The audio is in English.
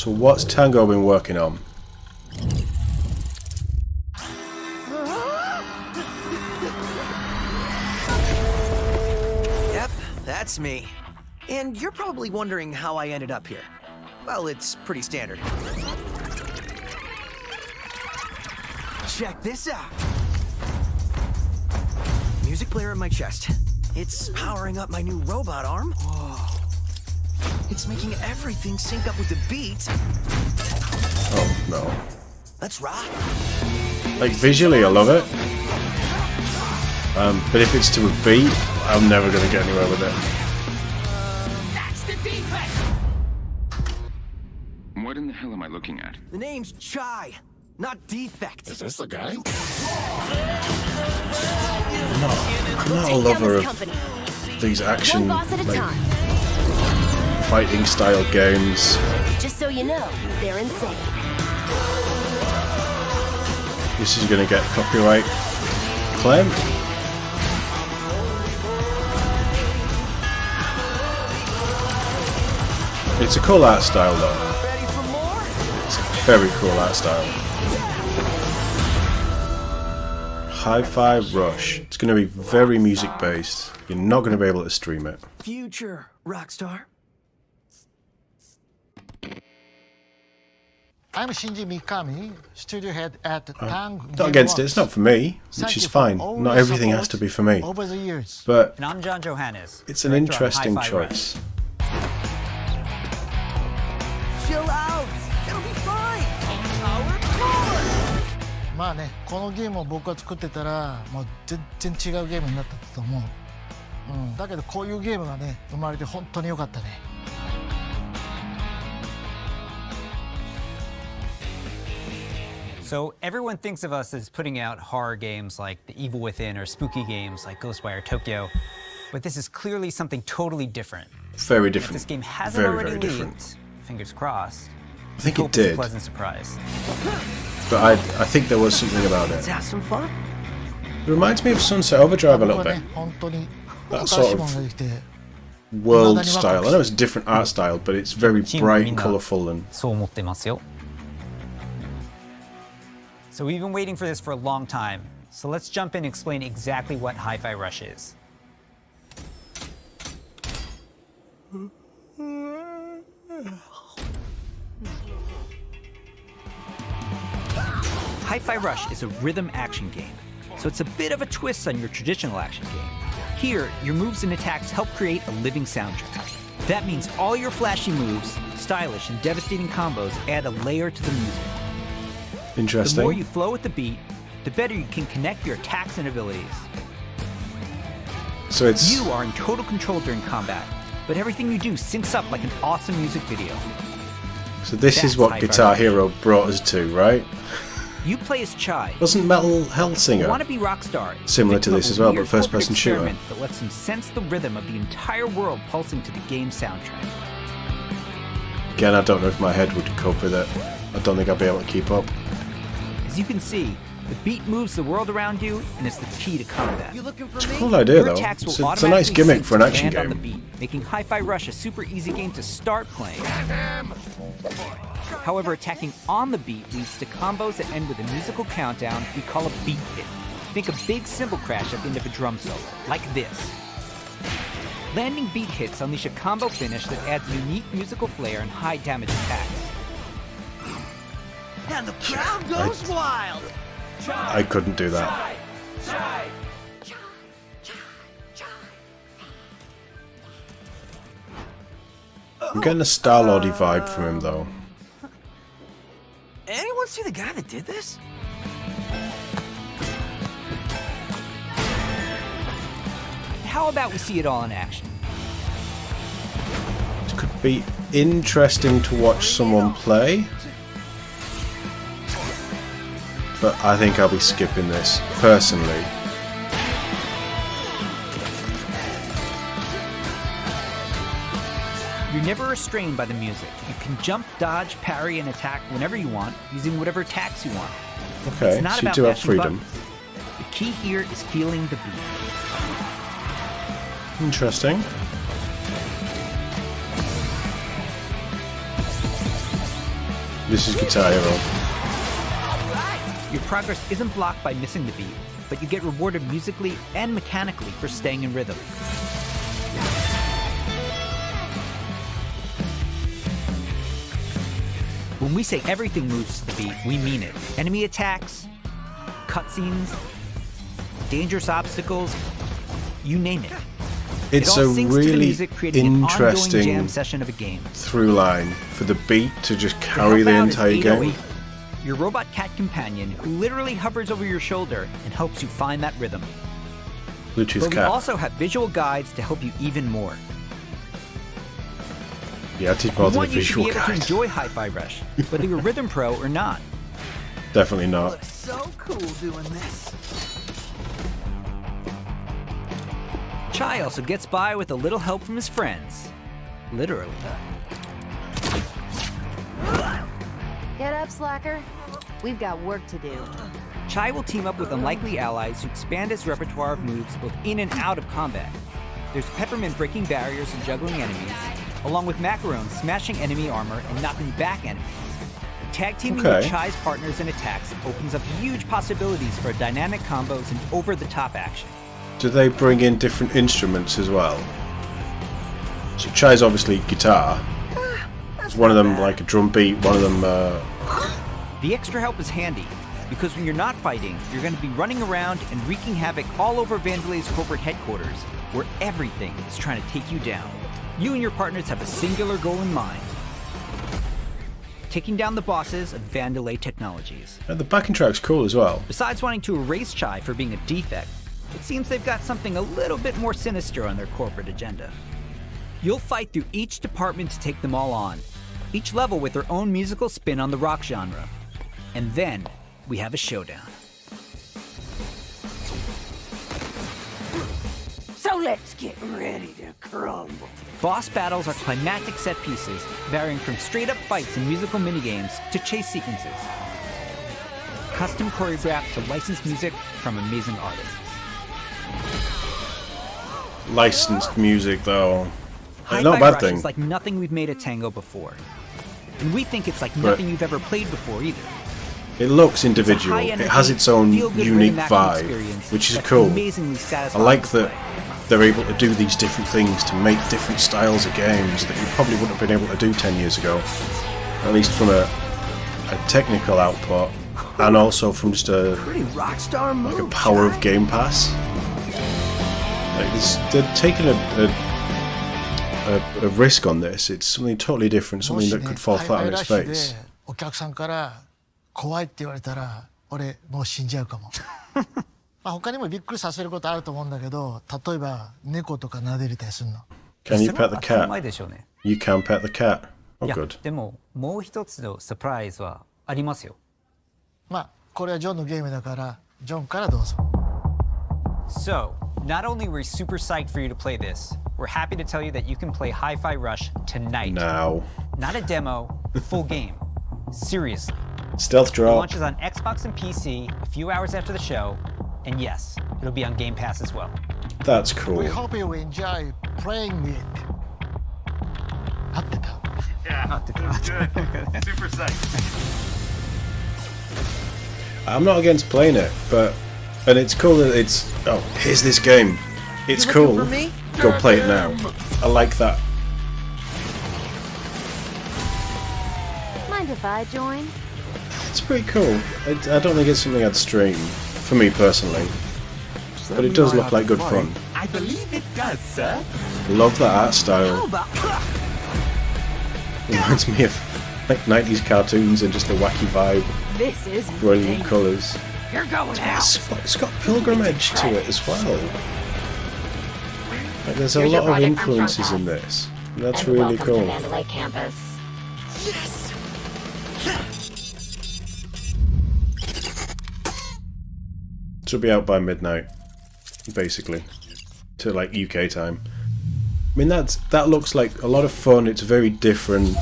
So what's Tango been working on? Yep, that's me. And you're probably wondering how I ended up here. Well, it's pretty standard. Check this out. Music player in my chest. It's powering up my new robot arm. Whoa. It's making everything sync up with the beat. Oh no. Let's rock. Like visually I love it. But if it's to a beat, I'm never gonna get anywhere with it. That's the defect! What in the hell am I looking at? The name's Chai, not Defect. Is this the guy? I'm not a lover of these action, like, fighting style games. Just so you know, they're insane. This is gonna get copyright claim. It's a cool art style though. Ready for more? It's a very cool art style. Hi-Fi Rush. It's going to be very music based. You're not going to be able to stream it. Future Rockstar. I'm Shinji Mikami, studio head at Tang. Not against it. It's not for me, which is fine. Not everything has to be for me. Over the years. But and I'm John Johannes. It's an interesting choice. Chill out. It'll be fine. Power forward. まあね、このゲームを僕が作ってたら、もう全然違うゲームになったと思う。だけどこういうゲームがね、生まれて本当に良かったね。So everyone thinks of us as putting out horror games like The Evil Within or spooky games like Ghostwire Tokyo, but this is clearly something totally different. Very different. If this game hasn't already leaked, fingers crossed. I think it It's a did. pleasant surprise. But I think there was something about it. Let's have some fun. It reminds me of Sunset Overdrive a little bit. 本当に That 新しい sort ものが of できて。 world style. I know it's a different art style, but it's very bright and colourful and そう思ってますよ. So we've been waiting for this for a long time. So let's jump in and explain exactly what Hi-Fi Rush is. Hi-Fi Rush is a rhythm action game, so it's a bit of a twist on your traditional action game. Here, your moves and attacks help create a living soundtrack. That means all your flashy moves, stylish and devastating combos add a layer to the music. interesting. The more you flow with the beat, the better you can connect your attacks and abilities. So it's You are in total control during combat, but everything you do syncs up like an awesome music video. so this is That's what Hi-Fi Guitar Rush. Hero brought us to, right? You play as Chai. Wasn't Metal You Hellsinger want to be Rockstar. similar to Think of this a as well, weird but first-person corporate shooter? experiment that lets them sense the rhythm of the entire world pulsing to the game's soundtrack. Again, I don't know if my head would cope with it. I don't think I'd be able to keep up. As you can see, the beat moves the world around you, and it's the key to combat. You looking for It's a me? cool idea, Your though. attacks will It's a nice automatically gimmick sync for an to action land on the game. beat, making Hi-Fi Rush a super easy game to start playing. However, attacking on the beat leads to combos that end with a musical countdown we call a beat hit. Think a big cymbal crash at the end of a drum solo, like this. Landing beat hits unleash a combo finish that adds unique musical flair and high damage attacks. And the crowd goes wild. I couldn't do that. I'm getting a Star-Lordy vibe from him, though. Anyone see the guy that did this? How about we see it all in action? It could be interesting to watch someone play, but I think I'll be skipping this, personally. You're never restrained by the music. You can jump, dodge, parry, and attack whenever you want, using whatever attacks you want. Okay, It's not so you about do have mashing freedom. buttons. The key here is feeling the beat. Interesting. This is Guitar Hero. Your progress isn't blocked by missing the beat, but you get rewarded musically and mechanically for staying in rhythm. When we say everything moves to the beat, we mean it. Enemy attacks, cutscenes, dangerous obstacles, you name it. It's it all a syncs to the really music, creating an ongoing interesting jam session of a game. through line for the beat to just To carry help the out is entire game. 808, your robot cat companion who literally hovers over your shoulder and helps you find that rhythm. Bluetooth But we cat. also have visual guides to help you even more. Yeah, I did We more than a want you to visual be able to guide. enjoy Hi-Fi Rush, whether you're a rhythm pro or not. Definitely not. Looks so cool doing this. Chai also gets by with a little help from his friends. Literally. Get up, slacker. We've got work to do. Chai will team up with unlikely allies who expand his repertoire of moves both in and out of combat. There's Peppermint breaking barriers and juggling enemies, along with Macaron smashing enemy armor and knocking back enemies. Tag teaming with Okay. Chai's partners and attacks opens up huge possibilities for dynamic combos and over-the-top action. Do they bring in different instruments as well? So Chai's obviously guitar. Is one of them like a drum beat, one of them The extra help is handy, because when you're not fighting, you're going to be running around and wreaking havoc all over Vandelay's corporate headquarters, where everything is trying to take you down. You and your partners have a singular goal in mind: taking down the bosses of Vandelay Technologies. the backing track's cool as well. Besides wanting to erase Chai for being a defect, it seems they've got something a little bit more sinister on their corporate agenda. You'll fight through each department to take them all on, each level with their own musical spin on the rock genre. And then we have a showdown. So let's get ready to crumble. Boss battles are climactic set pieces, varying from straight-up fights and musical minigames to chase sequences. Custom choreographed to licensed music from amazing artists. Licensed music though. Hi-Fi Not a bad Rush thing. is like nothing we've made at Tango before. And we think it's like But- nothing you've ever played before either. It looks individual. It high-energy, has its own feel-good unique rhythm action vibe, experience which is that's cool. amazingly I satisfying like to that play. they're able to do these different things to make different styles of games that you probably wouldn't have been able to do 10 years ago. At least from a technical output, and also from just Pretty rock star move. a power of Game Pass. Like they're taking a risk on this. It's something totally different, も something し that ね could fall ハイ flat ファ on イラ its ッシュ face. でお客さんから怖いって言われたら俺もう死んじゃうかもまあ他にもびっくりさせることあると思うんだけど、例えば猫とか撫でれたりするの。 Can you pet the 当たり前 cat? でしょうね。 You can pet the cat. い Oh, や good. でももう一つのサプライズはありますよ。まあこれはジョンのゲームだからジョンからどうぞ。 So, not only were we super psyched for you to play this, we're happy to tell you that you can play Hi-Fi Rush tonight. Now. Not a demo, full game. Seriously. Stealth It drop. launches on Xbox and PC a few hours after the show, and yes, it'll be on Game Pass as well. That's We cool. hope you enjoy playing it. 合ってた。 I'm not against playing it, and it's cool that it's. Oh, here's this game. It's You looking cool. for me? Go play it now. I like that. Mind if I join? It's pretty cool. I don't think it's something I'd stream, for me personally. But it does look like good fun. I believe it does, sir. Love that art style. How about... Reminds me of like 90s cartoons and just a wacky vibe, This is brilliant colours. You're going out. It's got pilgrimage to it as well. Like, there's a Here's your lot of project from influences Showtime. in this. And that's And really welcome cool. to Mandalay campus. Yes! This will be out by midnight, basically, to like UK time. I mean that looks like a lot of fun. It's very different.